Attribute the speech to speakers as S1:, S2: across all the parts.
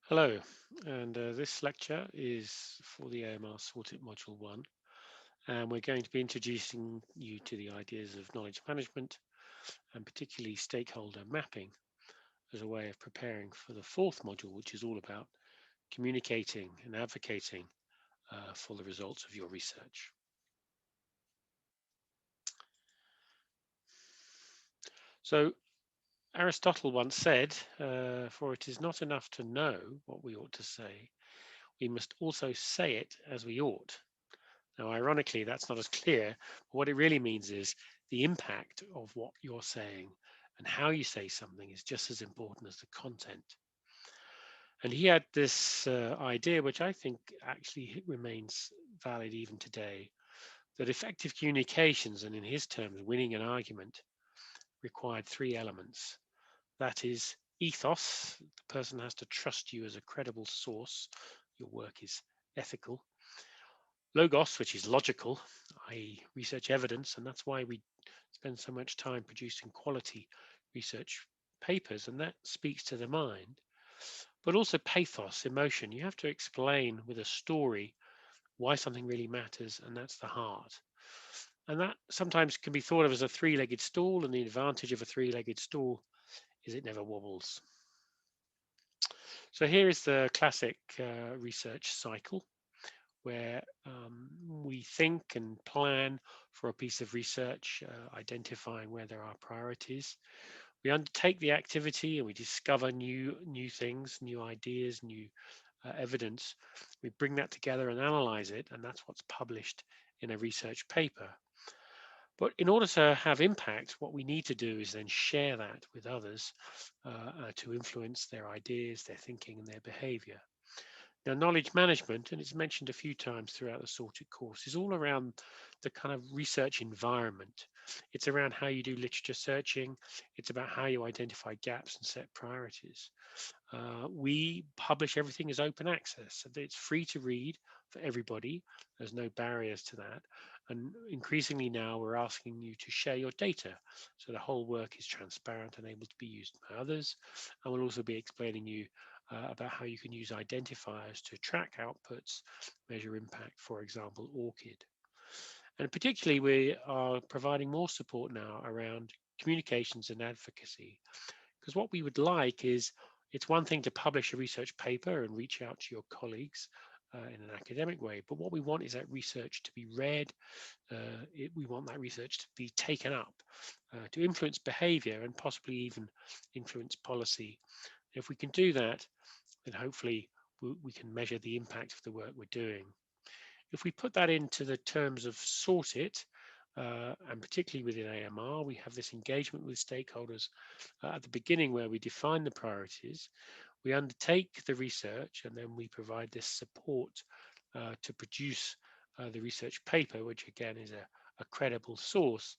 S1: Hello, and this lecture is for the AMR Sorted Module 1, and we're going to be introducing you to the ideas of knowledge management and particularly stakeholder mapping as a way of preparing for the fourth module, which is all about communicating and advocating for the results of your research. So Aristotle once said, for it is not enough to know what we ought to say, we must also say it as we ought. Now, ironically, that's not as clear. But what it really means is the impact of what you're saying and how you say something is just as important as the content. And he had this idea, which I think actually remains valid even today, that effective communications, and in his terms, winning an argument, required three elements. That is ethos. The person has to trust you as a credible source. Your work is ethical. Logos, which is logical, i.e. research evidence, and that's why we spend so much time producing quality research papers, and that speaks to the mind. But also pathos, emotion. You have to explain with a story why something really matters, and that's the heart. And that sometimes can be thought of as a three-legged stool, and the advantage of a three-legged stool is it never wobbles. So here is the classic research cycle where we think and plan for a piece of research, identifying where there are priorities. We undertake the activity and we discover new things, new ideas, new evidence. We bring that together and analyze it, and that's what's published in a research paper. But in order to have impact, what we need to do is then share that with others to influence their ideas, their thinking, and their behavior. Now, knowledge management, and it's mentioned a few times throughout the sorted course, is all around the kind of research environment. It's around how you do literature searching. It's about how you identify gaps and set priorities. We publish everything as open access, so that it's free to read for everybody. There's no barriers to that. And increasingly now, we're asking you to share your data. So the whole work is transparent and able to be used by others. And we'll also be explaining you about how you can use identifiers to track outputs, measure impact, for example, ORCID. And particularly, we are providing more support now around communications and advocacy, because what we would like is it's one thing to publish a research paper and reach out to your colleagues in an academic way, but what we want is that research to be read. We want that research to be taken up, to influence behavior and possibly even influence policy. If we can do that, then hopefully we can measure the impact of the work we're doing. If we put that into the terms of sort it, and particularly within AMR, we have this engagement with stakeholders at the beginning where we define the priorities, we undertake the research, and then we provide this support to produce the research paper, which again is a credible source.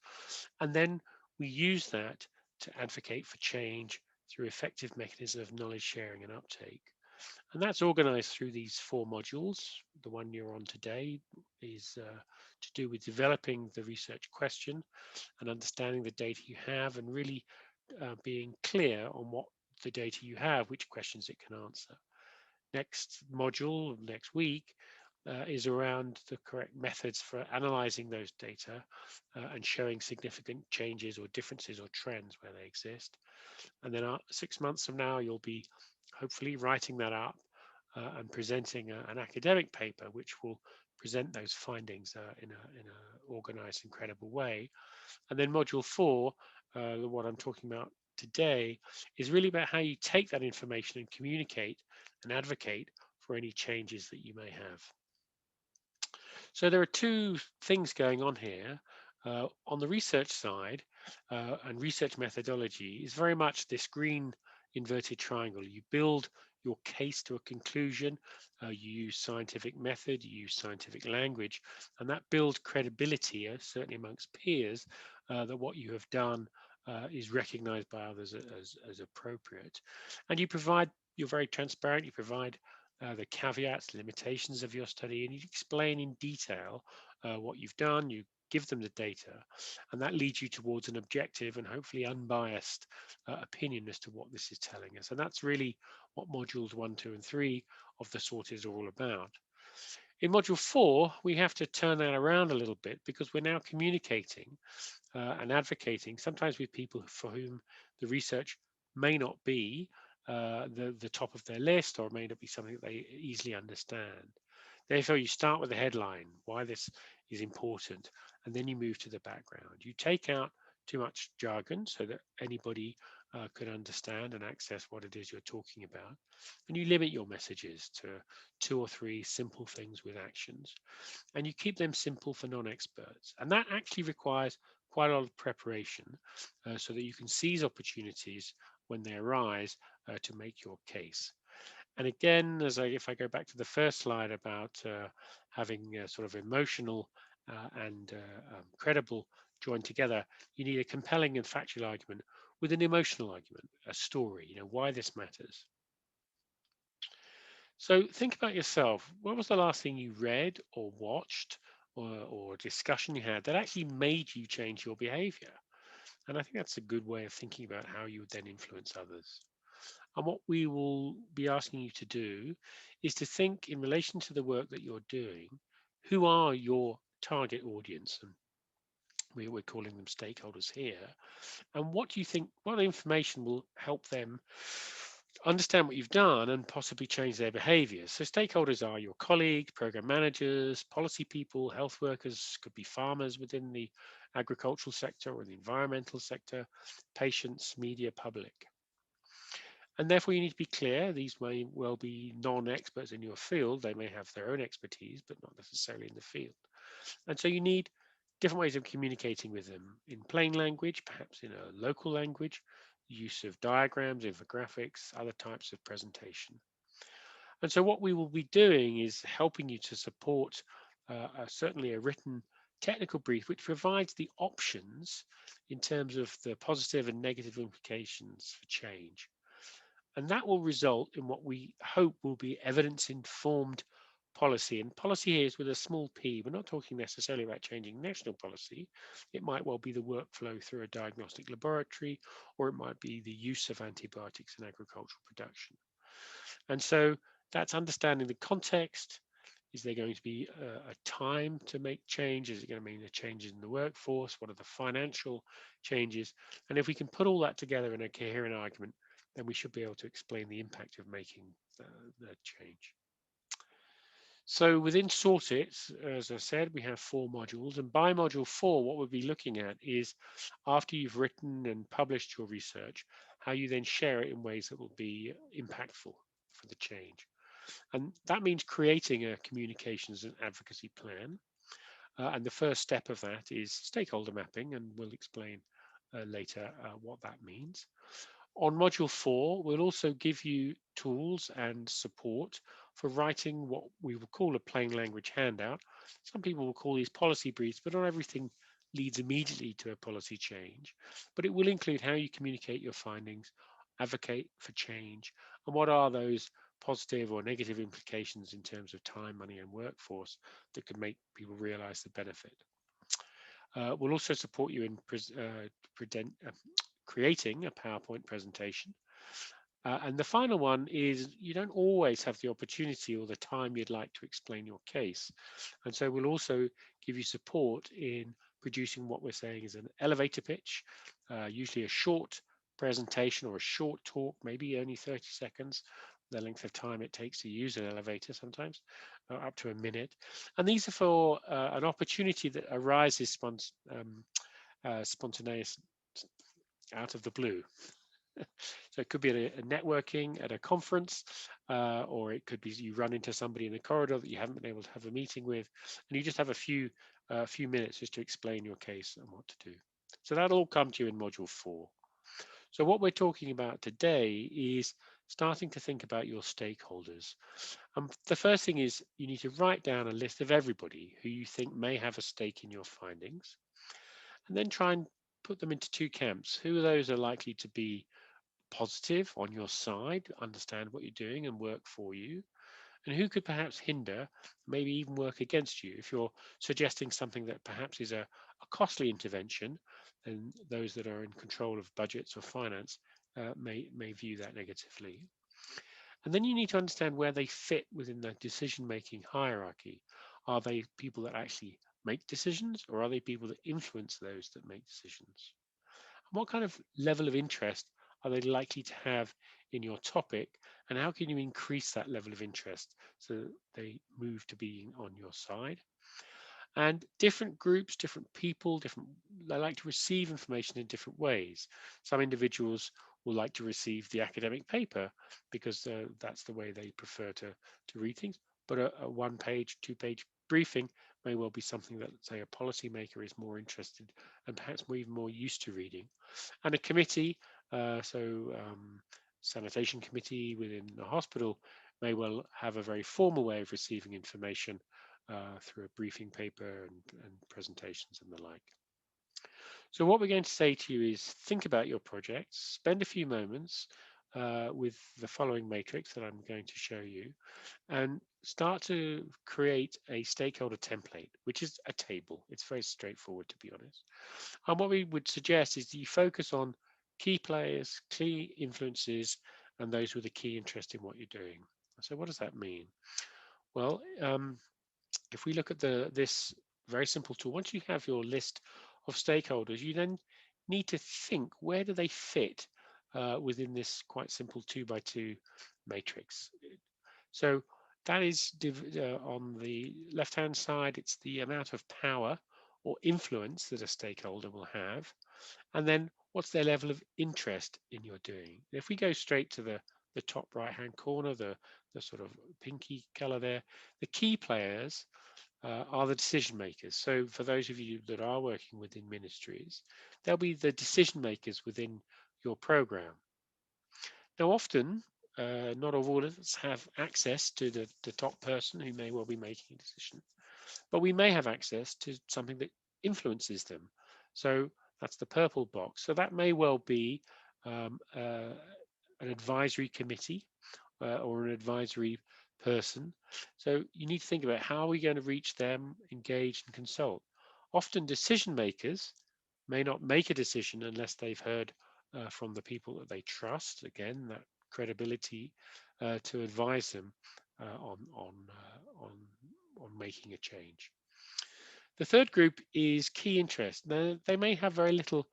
S1: And then we use that to advocate for change through effective mechanisms of knowledge sharing and uptake. And that's organized through these four modules. The one you're on today is to do with developing the research question and understanding the data you have and really being clear on what the data you have, which questions it can answer. Next module, next week, is around the correct methods for analyzing those data and showing significant changes or differences or trends where they exist. And then 6 months from now, you'll be hopefully writing that up and presenting an academic paper which will present those findings in a organized and credible way. And then module 4, what I'm talking about today, is really about how you take that information and communicate and advocate for any changes that you may have. So there are two things going on here. On the research side, and research methodology is very much this green inverted triangle. You build your case to a conclusion, you use scientific method, you use scientific language, and that builds credibility, certainly amongst peers, that what you have done is recognized by others as appropriate. And you're very transparent, you provide the caveats, limitations of your study, and you explain in detail what you've done. You give them the data, and that leads you towards an objective and hopefully unbiased opinion as to what this is telling us. And that's really what modules 1, 2, and 3 of the sort is all about. In module 4, we have to turn that around a little bit because we're now communicating and advocating, sometimes with people for whom the research may not be the top of their list, or may not be something that they easily understand. Therefore, you start with the headline, why this is important, and then you move to the background. You take out too much jargon so that anybody can understand and access what it is you're talking about. And you limit your messages to 2 or 3 simple things with actions. And you keep them simple for non-experts. And that actually requires quite a lot of preparation so that you can seize opportunities when they arise to make your case. And again, if I go back to the first slide about having sort of emotional and credible joined together, you need a compelling and factual argument with an emotional argument, a story, why this matters. So think about yourself. What was the last thing you read or watched or discussion you had that actually made you change your behavior? And I think that's a good way of thinking about how you would then influence others. And what we will be asking you to do is to think in relation to the work that you're doing, who are your target audience? And we're calling them stakeholders here. And what do you think, what information will help them understand what you've done and possibly change their behaviors? So stakeholders are your colleagues, program managers, policy people, health workers, could be farmers within the agricultural sector or the environmental sector, patients, media, public. And therefore, you need to be clear. These may well be non-experts in your field. They may have their own expertise, but not necessarily in the field. And so you need different ways of communicating with them in plain language, perhaps in a local language, use of diagrams, infographics, other types of presentation. And so what we will be doing is helping you to support certainly a written technical brief, which provides the options in terms of the positive and negative implications for change. And that will result in what we hope will be evidence informed policy. And policy here is with a small p. We're not talking necessarily about changing national policy. It might well be the workflow through a diagnostic laboratory, or it might be the use of antibiotics in agricultural production. And so that's understanding the context. Is there going to be a time to make change? Is it going to mean a change in the workforce? What are the financial changes? And if we can put all that together in a coherent argument, then we should be able to explain the impact of making the change. So within Sort It, as I said, we have 4 modules. And by module 4, what we'll be looking at is after you've written and published your research, how you then share it in ways that will be impactful for the change. And that means creating a communications and advocacy plan. And the first step of that is stakeholder mapping, and we'll explain later what that means. On module 4, we'll also give you tools and support for writing what we will call a plain language handout. Some people will call these policy briefs, but not everything leads immediately to a policy change. But it will include how you communicate your findings, advocate for change, and what are those positive or negative implications in terms of time, money, and workforce that could make people realize the benefit. We'll also support you in creating a PowerPoint presentation. And the final one is you don't always have the opportunity or the time you'd like to explain your case. And so we'll also give you support in producing what we're saying is an elevator pitch, usually a short presentation or a short talk, maybe only 30 seconds, the length of time it takes to use an elevator sometimes, up to a minute. And these are for an opportunity that arises spontaneous out of the blue. So it could be at a networking at a conference, or it could be you run into somebody in the corridor that you haven't been able to have a meeting with, and you just have a few minutes just to explain your case and what to do. So that'll all come to you in module 4. So what we're talking about today is starting to think about your stakeholders. The first thing is you need to write down a list of everybody who you think may have a stake in your findings, and then try and put them into 2 camps. Who of those are likely to be positive on your side, understand what you're doing and work for you, and who could perhaps hinder, maybe even work against you if you're suggesting something that perhaps is a costly intervention, and those that are in control of budgets or finance may view that negatively. And then you need to understand where they fit within the decision-making hierarchy. Are they people that actually make decisions, or are they people that influence those that make decisions? And what kind of level of interest are they likely to have in your topic? And how can you increase that level of interest so that they move to being on your side? And different groups, different people, they like to receive information in different ways. Some individuals will like to receive the academic paper because that's the way they prefer to read things. But a one-page, two-page briefing may well be something that, say, a policymaker is more interested and perhaps even more used to reading. And a committee, sanitation committee within the hospital may well have a very formal way of receiving information through a briefing paper and presentations and the like. So what we're going to say to you is think about your projects, spend a few moments with the following matrix that I'm going to show you, and start to create a stakeholder template, which is a table. It's very straightforward, to be honest. And what we would suggest is that you focus on key players, key influences, and those with a key interest in what you're doing. So what does that mean? Well, if we look at this very simple tool, once you have your list of stakeholders, you then need to think, where do they fit within this quite simple 2x2 matrix? So that is on the left-hand side, it's the amount of power or influence that a stakeholder will have. And then what's their level of interest in your doing? If we go straight to the top right-hand corner, the sort of pinky color there, the key players are the decision makers. So for those of you that are working within ministries, they'll be the decision makers within your program. Now, often, not all of us have access to the top person who may well be making a decision, but we may have access to something that influences them. So that's the purple box. So that may well be an advisory committee or an advisory person. So you need to think about, how are we going to reach them, engage and consult. Often decision makers may not make a decision unless they've heard from the people that they trust. Again, that credibility to advise them on making a change. The third group is key interest. Now, they may have very little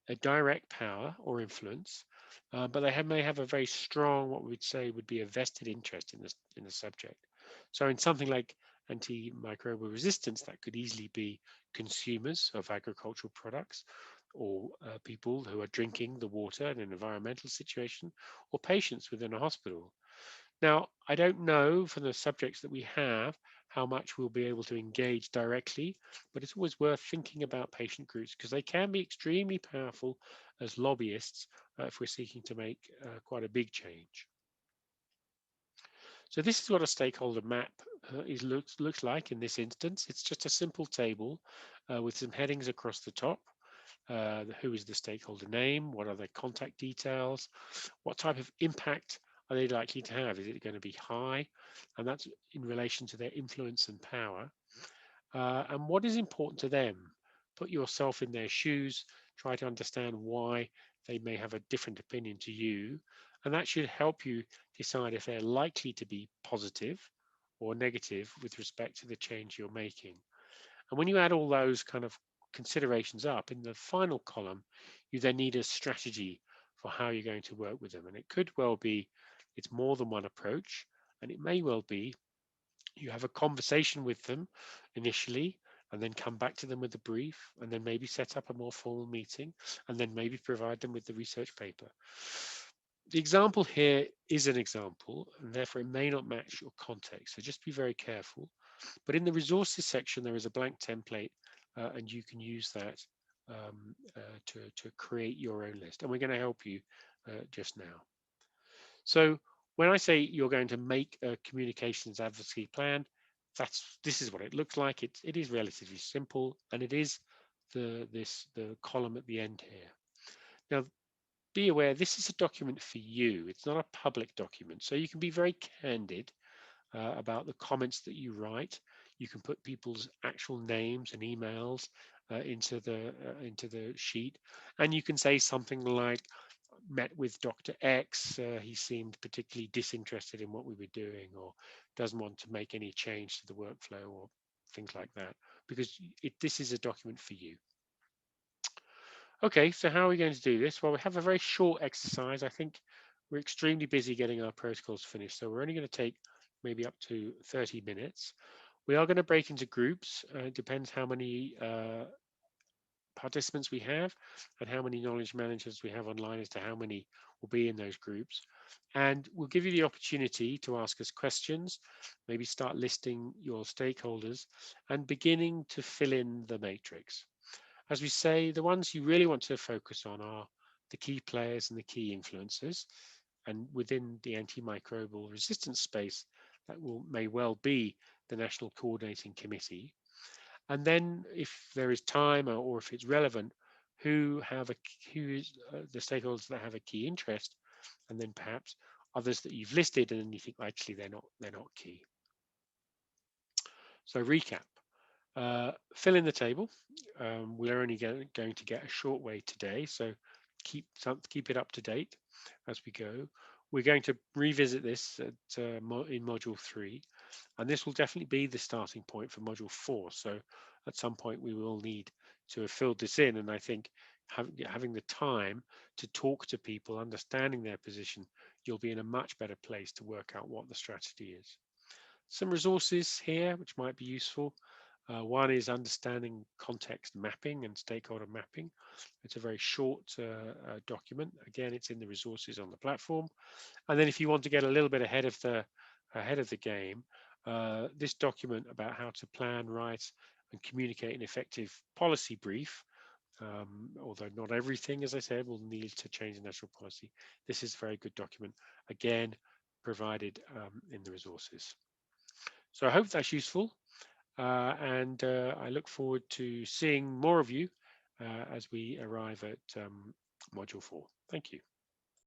S1: a direct power or influence, but they may have a very strong, what we would say would be a vested interest in the subject. So in something like antimicrobial resistance, that could easily be consumers of agricultural products, or people who are drinking the water in an environmental situation, or patients within a hospital. Now, I don't know from the subjects that we have how much we'll be able to engage directly, but it's always worth thinking about patient groups, because they can be extremely powerful as lobbyists if we're seeking to make quite a big change. So this is what a stakeholder map looks like in this instance. It's just a simple table with some headings across the top. Who is the stakeholder name? What are their contact details? What type of impact are they likely to have? Is it going to be high? And that's in relation to their influence and power. And what is important to them? Put yourself in their shoes, try to understand why they may have a different opinion to you. And that should help you decide if they're likely to be positive or negative with respect to the change you're making. And when you add all those kind of considerations up in the final column, you then need a strategy for how you're going to work with them. And it could well be it's more than one approach, and it may well be you have a conversation with them initially, and then come back to them with a brief, and then maybe set up a more formal meeting, and then maybe provide them with the research paper. The example here is an example, and therefore it may not match your context. So just be very careful. But in the resources section, there is a blank template, and you can use that to create your own list. And we're going to help you just now. So when I say you're going to make a communications advocacy plan, this is what it looks like. It is relatively simple, and it is the column at the end here. Now, be aware, this is a document for you. It's not a public document, so you can be very candid about the comments that you write. You can put people's actual names and emails into the sheet, and you can say something like, met with Dr. X, he seemed particularly disinterested in what we were doing, or doesn't want to make any change to the workflow, or things like that, because this is a document for you. Okay, so how are we going to do this? Well, we have a very short exercise. I think we're extremely busy getting our protocols finished, so we're only going to take maybe up to 30 minutes. We are going to break into groups. It depends how many participants we have and how many knowledge managers we have online as to how many will be in those groups. And we'll give you the opportunity to ask us questions, maybe start listing your stakeholders and beginning to fill in the matrix. As we say, the ones you really want to focus on are the key players and the key influencers. And within the antimicrobial resistance space, that may well be the National Coordinating Committee. And then if there is time, or if it's relevant, who is the stakeholders that have a key interest, and then perhaps others that you've listed and you think actually they're not key. So recap. Fill in the table. We're only going to get a short way today, so keep it up to date as we go. We're going to revisit this in module 3, and this will definitely be the starting point for module 4. So at some point we will need to have filled this in, and I think having the time to talk to people, understanding their position, you'll be in a much better place to work out what the strategy is. Some resources here which might be useful. One is understanding context mapping and stakeholder mapping. It's a very short document. Again, it's in the resources on the platform. And then if you want to get a little bit ahead of the game, this document about how to plan, write, and communicate an effective policy brief, although not everything, as I said, will need to change the national policy. This is a very good document, again, provided in the resources. So I hope that's useful. And I look forward to seeing more of you as we arrive at module 4. Thank you.